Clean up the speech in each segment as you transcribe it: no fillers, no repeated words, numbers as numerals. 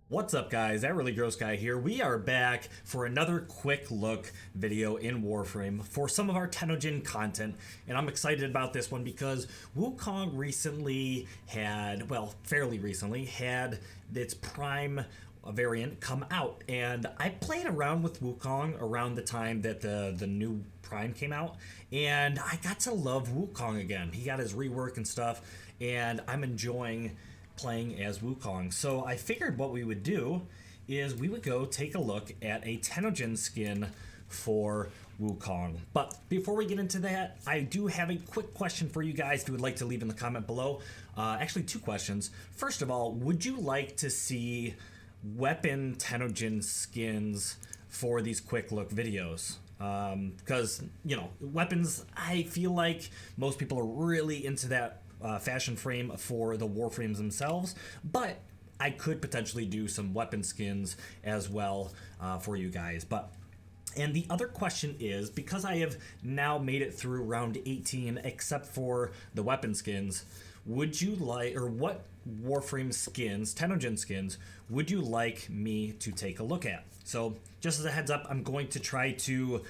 What's up guys, That Really Gross Guy here. We are back for another quick look video in Warframe for some of our Tennogen content, and I'm excited about this one because Wukong recently had, well, fairly recently, had its Prime variant come out, and I played around with Wukong around the time that the new Prime came out, and I got to love Wukong again. He got his rework and stuff, and I'm enjoying playing as Wukong. So I figured what we would do is we would go take a look at a Tennogen skin for Wukong. But before we get into that, I do have a quick question for you guys who would like to leave in the comment below. Actually, two questions. First of all, would you like to see weapon Tennogen skins for these quick look videos? Because, you know, weapons, I feel like most people are really into that fashion frame for the Warframes themselves, but I could potentially do some weapon skins as well for you guys. And the other question is, because I have now made it through round 18 except for the weapon skins, would you like, or what Warframe skins, Tennogen skins, would you like me to take a look at? So just as a heads up, I'm going to try to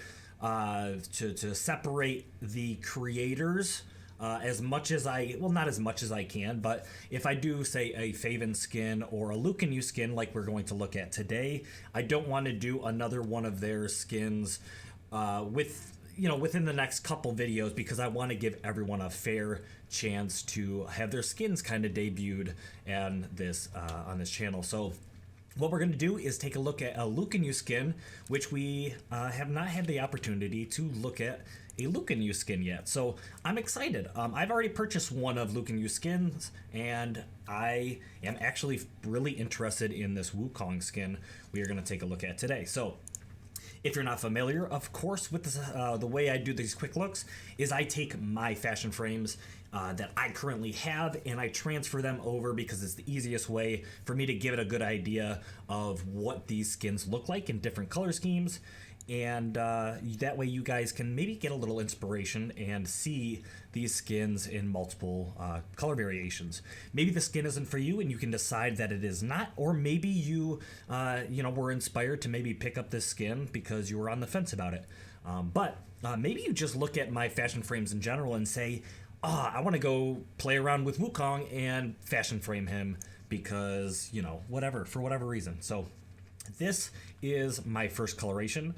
separate the creators as much as not as much as I can, but if I do say a Faven skin or a Lukinu skin like we're going to look at today, I don't want to do another one of their skins within the next couple videos, because I want to give everyone a fair chance to have their skins kind of debuted and this on this channel. So what we're going to do is take a look at a Lukinu skin, which we have not had the opportunity to look at a Lukinu skin yet. So I'm excited. I've already purchased one of Lukinu skins, and I am actually really interested in this Wukong skin we are going to take a look at today. So if you're not familiar, of course, with this, the way I do these quick looks is I take my fashion frames that I currently have and I transfer them over, because it's the easiest way for me to give it a good idea of what these skins look like in different color schemes. And that way you guys can maybe get a little inspiration and see these skins in multiple color variations. Maybe the skin isn't for you and you can decide that it is not, or maybe you were inspired to maybe pick up this skin because you were on the fence about it. But maybe you just look at my fashion frames in general and say, I want to go play around with Wukong and fashion frame him because, for whatever reason. So this is my first coloration.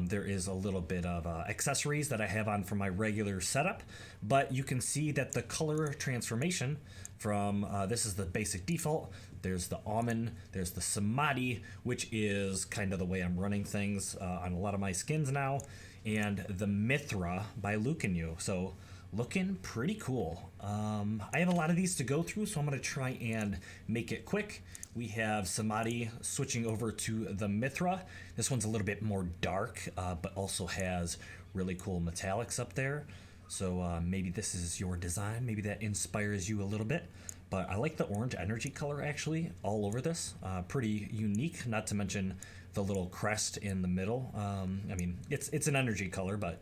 There is a little bit of accessories that I have on for my regular setup, but you can see that the color transformation from this is the basic default. There's the almond, there's the samadhi, which is kind of the way I'm running things on a lot of my skins now, and the Mithra by Lukinu. So looking pretty cool. I have a lot of these to go through, so I'm going to try and make it quick. We have Samadhi switching over to the Mithra. This one's a little bit more dark, but also has really cool metallics up there. So maybe this is your design. Maybe that inspires you a little bit. But I like the orange energy color actually all over this. Pretty unique, not to mention the little crest in the middle. I mean, it's an energy color, but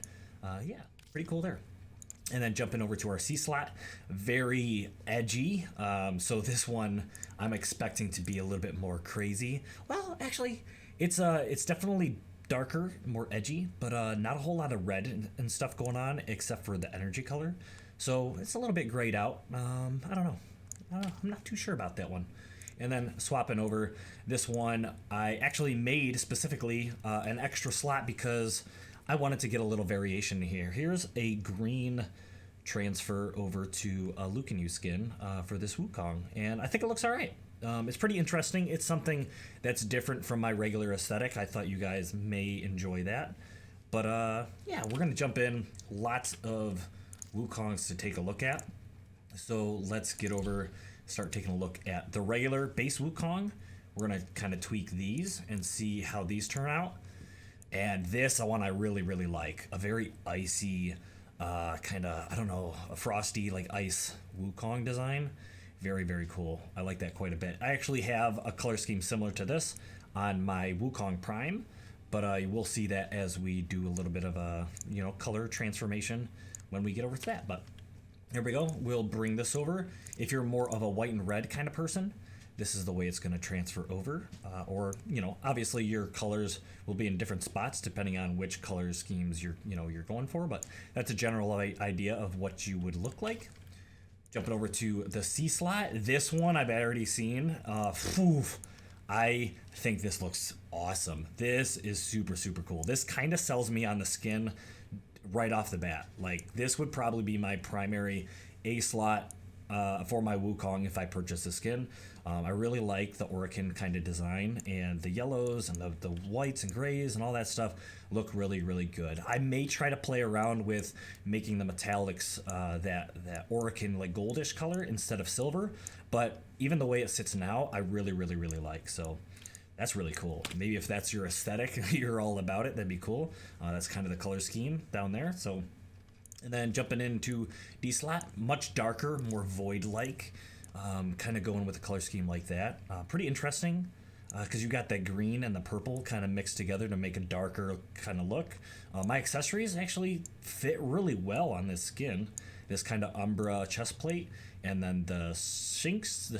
yeah, pretty cool there. And then jumping over to our C slot, very edgy. So this one I'm expecting to be a little bit more crazy. Well, actually, it's definitely darker, more edgy, but not a whole lot of red and stuff going on except for the energy color. So it's a little bit grayed out. I don't know. I'm not too sure about that one. And then swapping over, this one I actually made specifically an extra slot because I wanted to get a little variation here. Here's a green transfer over to a Lukinu skin for this Wukong, and I think it looks all right. It's pretty interesting. It's something that's different from my regular aesthetic. I thought you guys may enjoy that. But yeah, we're going to jump in. Lots of Wukongs to take a look at. So let's get over, start taking a look at the regular base Wukong. We're going to kind of tweak these and see how these turn out. And this one I really, really like. A very icy, kind of, I don't know, a frosty, like ice Wukong design. Very, very cool. I like that quite a bit. I actually have a color scheme similar to this on my Wukong Prime, but you will see that as we do a little bit of a, color transformation when we get over to that. But there we go. We'll bring this over. If you're more of a white and red kind of person, this is the way it's going to transfer over. Or, you know, obviously your colors will be in different spots depending on which color schemes you're going for, but that's a general idea of what you would look like. Jumping over to the C slot. This one I've already seen. I think this looks awesome. This is super, super cool. This kind of sells me on the skin right off the bat. Like, this would probably be my primary A slot for my Wukong if I purchase the skin. I really like the Orokin kind of design, and the yellows and the whites and grays and all that stuff look really, really good. I may try to play around with making the metallics that Orokin like goldish color instead of silver, but even the way it sits now, I really, really, really like. So that's really cool. Maybe if that's your aesthetic, you're all about it, that'd be cool. That's kind of the color scheme down there. So, and then jumping into D slot, much darker, more void-like, kind of going with a color scheme like that. Pretty interesting, because you got that green and the purple kind of mixed together to make a darker kind of look. My accessories actually fit really well on this skin. This kind of Umbra chest plate, and then the Sphinx,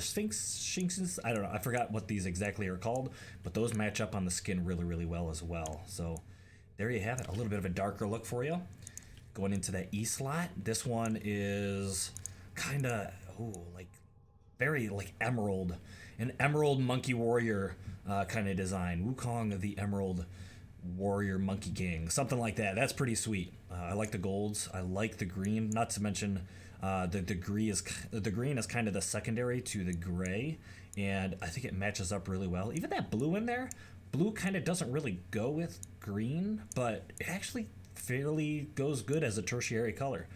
I don't know, I forgot what these exactly are called, but those match up on the skin really, really well as well. So there you have it, a little bit of a darker look for you. Going into that E slot, this one is kind of, like very like emerald, an emerald monkey warrior kind of design. Wukong the Emerald Warrior Monkey King, something like that. That's pretty sweet. I like the golds. I like the green. Not to mention the green is kind of the secondary to the gray, and I think it matches up really well. Even that blue in there, blue kind of doesn't really go with green, but it actually fairly goes good as a tertiary color.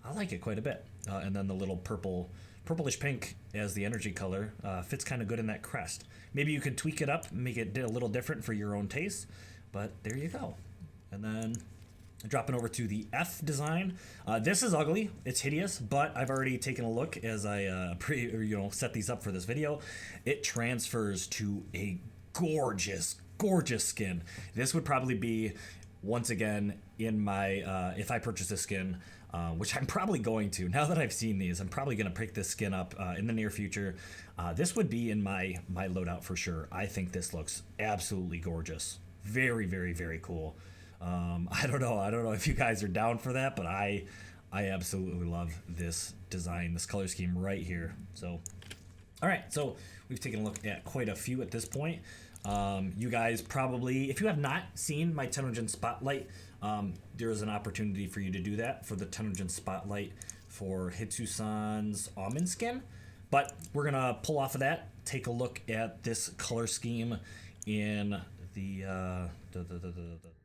I like it quite a bit. And then the little purplish pink as the energy color fits kind of good in that crest. Maybe you could tweak it up, make it a little different for your own taste, but there you go. And then dropping over to the F design. This is ugly. It's hideous, but I've already taken a look as I set these up for this video. It transfers to a gorgeous, gorgeous skin. This would probably be, once again, in my if I purchase this skin, which I'm probably going to. Now that I've seen these, I'm probably going to pick this skin up in the near future. This would be in my loadout for sure. I think this looks absolutely gorgeous. Very, very, very cool. I don't know if you guys are down for that, but I absolutely love this design, this color scheme right here. So, all right, so we've taken a look at quite a few at this point. You guys probably, if you have not seen my Tennogen Spotlight, there is an opportunity for you to do that for the Tennogen Spotlight for Hitsu-san's almond skin. But we're gonna pull off of that, take a look at this color scheme in the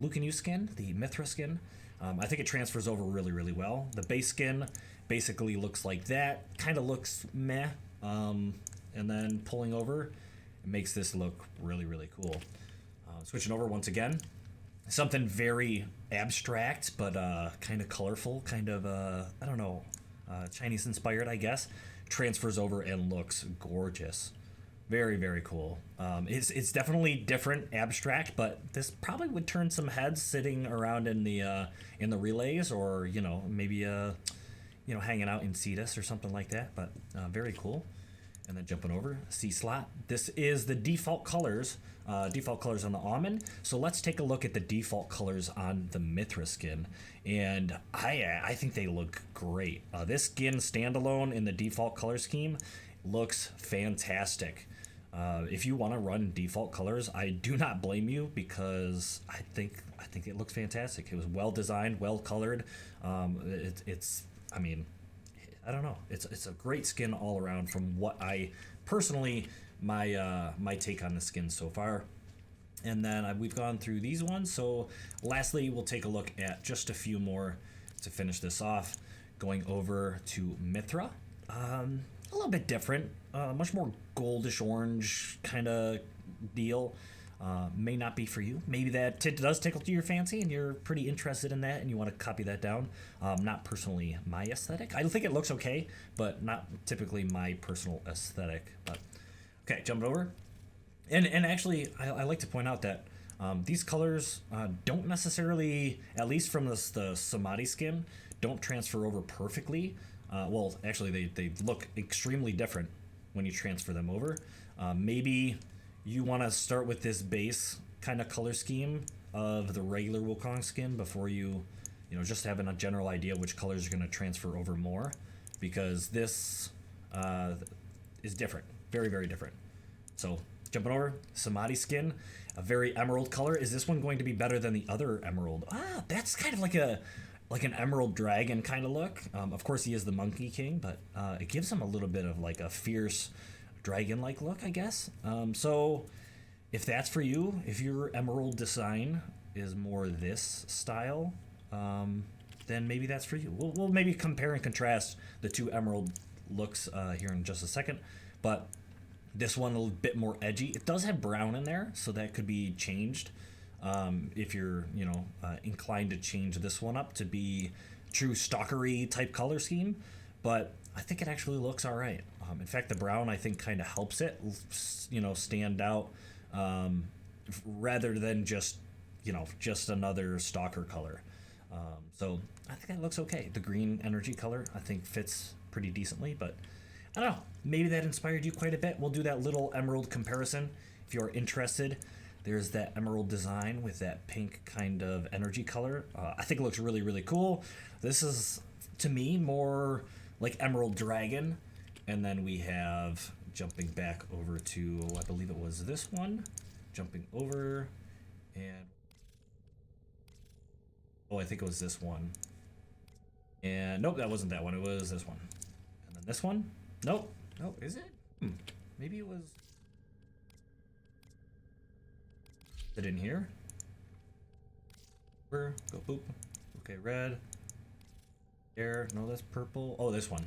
Lukinu skin, the Mithra skin. I think it transfers over really, really well. The base skin basically looks like that, kind of looks meh, and then pulling over, it makes this look really, really cool. Switching over once again, something very abstract, but kind of colorful, kind of, I don't know, Chinese inspired, I guess, transfers over and looks gorgeous. Very, very cool. It's definitely different, abstract, but this probably would turn some heads sitting around in the relays, or maybe hanging out in Cetus or something like that. But very cool. And then jumping over C slot. This is the default colors on the almond. So let's take a look at the default colors on the Mithra skin, and I think they look great. This skin standalone in the default color scheme looks fantastic. If you want to run default colors, I do not blame you, because I think it looks fantastic. It was well designed, well colored. I mean, I don't know. It's a great skin all around from what I personally, my take on the skin so far. And then we've gone through these ones. So lastly, we'll take a look at just a few more to finish this off. Going over to Mithra. A little bit different, much more goldish orange kind of deal. May not be for you. Maybe that does tickle to your fancy and you're pretty interested in that and you want to copy that down. Not personally my aesthetic. I think it looks okay, but not typically my personal aesthetic. But okay, jumping over. And actually, I like to point out that these colors don't necessarily, at least from the Samadhi skin, don't transfer over perfectly. Well, actually, they look extremely different when you transfer them over. Maybe you want to start with this base kind of color scheme of the regular Wukong skin before just having a general idea which colors are going to transfer over more, because this is different, very, very different. So jumping over, Samadhi skin, a very emerald color. Is this one going to be better than the other emerald? That's kind of like an emerald dragon kind of look. Of course, he is the Monkey King, but it gives him a little bit of like a fierce dragon-like look, I guess. So if that's for you, if your emerald design is more this style, then maybe that's for you. We'll maybe compare and contrast the two emerald looks here in just a second, but this one a little bit more edgy. It does have brown in there, so that could be changed if you're inclined to change this one up to be true stalkery type color scheme. But I think it actually looks all right. In fact, the brown I think kind of helps it stand out rather than just another stalker color. So I think that looks okay. The green energy color I think fits pretty decently, but I don't know, maybe that inspired you quite a bit. We'll do that little emerald comparison if you're interested. There's that emerald design with that pink kind of energy color. I think it looks really, really cool. This is, to me, more like Emerald Dragon. And then we have, jumping back over to, I believe it was this one. Jumping over, and I think it was this one. And nope, that wasn't that one. It was this one. And then this one. Nope. Nope. Is it? Maybe it was. Is it in here? Go boop. Okay, red. There. No, that's purple. Oh, this one.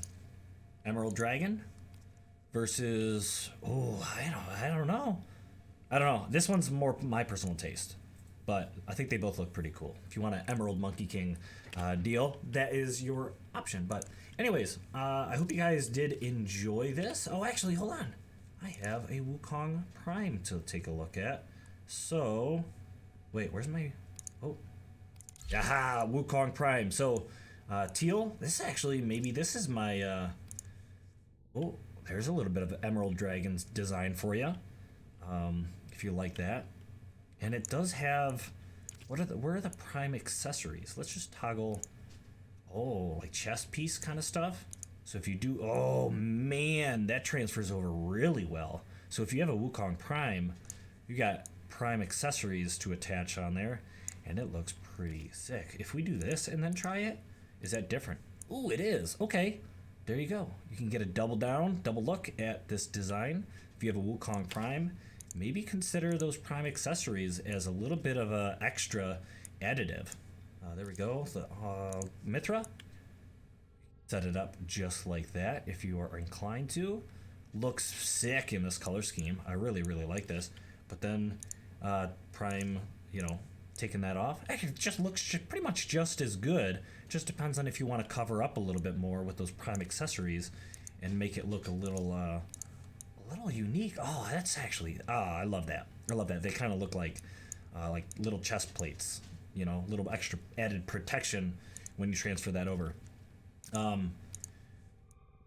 Emerald Dragon versus. Oh, I don't know. This one's more my personal taste, but I think they both look pretty cool. If you want an Emerald Monkey King deal, that is your option. But anyways, I hope you guys did enjoy this. Oh, actually, hold on. I have a Wukong Prime to take a look at. So, wait, where's my... Oh. Aha, Wukong Prime. So, teal. This actually, maybe this is my... Oh, there's a little bit of Emerald Dragon's design for you. If you like that. And it does have... where are the Prime accessories? Let's just toggle... Oh, like chest piece kind of stuff. So if you do... Oh, man, that transfers over really well. So if you have a Wukong Prime, you got Prime accessories to attach on there, and it looks pretty sick. If we do this and then try it, is that different? Ooh, it is. Okay, there you go. You can get a double look at this design. If you have a Wukong Prime, maybe consider those Prime accessories as a little bit of a extra additive. There we go. The Mithra. Set it up just like that if you are inclined to. Looks sick in this color scheme. I really, really like this. But then Prime, taking that off, actually, it just looks pretty much just as good. Just depends on if you want to cover up a little bit more with those Prime accessories and make it look a little unique. Oh, that's actually, I love that. I love that. They kind of look like little chest plates, little extra added protection when you transfer that over.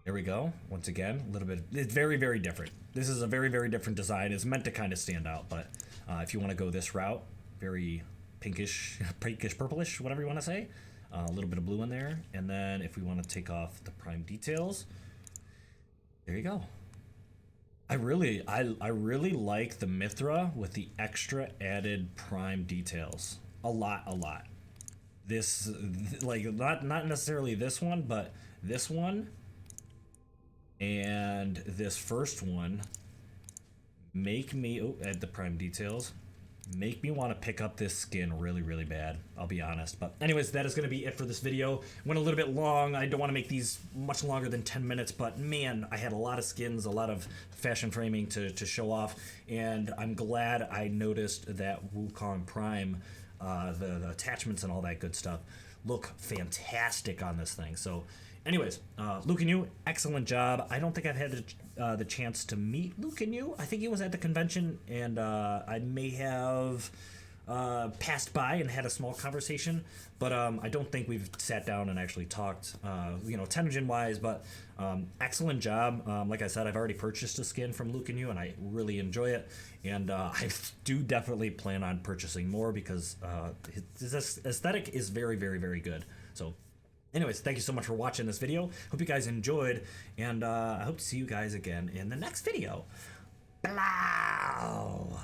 There we go. Once again, a little bit. It's very, very different. This is a very, very different design. It's meant to kind of stand out, but if you want to go this route, very pinkish, purplish, whatever you want to say. A little bit of blue in there, and then if we want to take off the Prime details, there you go. I really like the Mithra with the extra added Prime details. A lot. This, like, not necessarily this one, but this one and this first one make me, add the Prime details, make me want to pick up this skin really, really bad. I'll be honest. But anyways, that is going to be it for this video. Went a little bit long. I don't want to make these much longer than 10 minutes, but man, I had a lot of skins, a lot of fashion framing to show off, and I'm glad I noticed that Wukong Prime, the attachments and all that good stuff, look fantastic on this thing. So anyways, Lukinu, excellent job. I don't think I've had the chance to meet Lukinu. I think he was at the convention, and I may have passed by and had a small conversation, but I don't think we've sat down and actually talked, Tennogen wise. But excellent job. Like I said, I've already purchased a skin from Lukinu, and I really enjoy it. And I do definitely plan on purchasing more because his aesthetic is very, very, very good. So, anyways, thank you so much for watching this video. Hope you guys enjoyed, and I hope to see you guys again in the next video. Blow!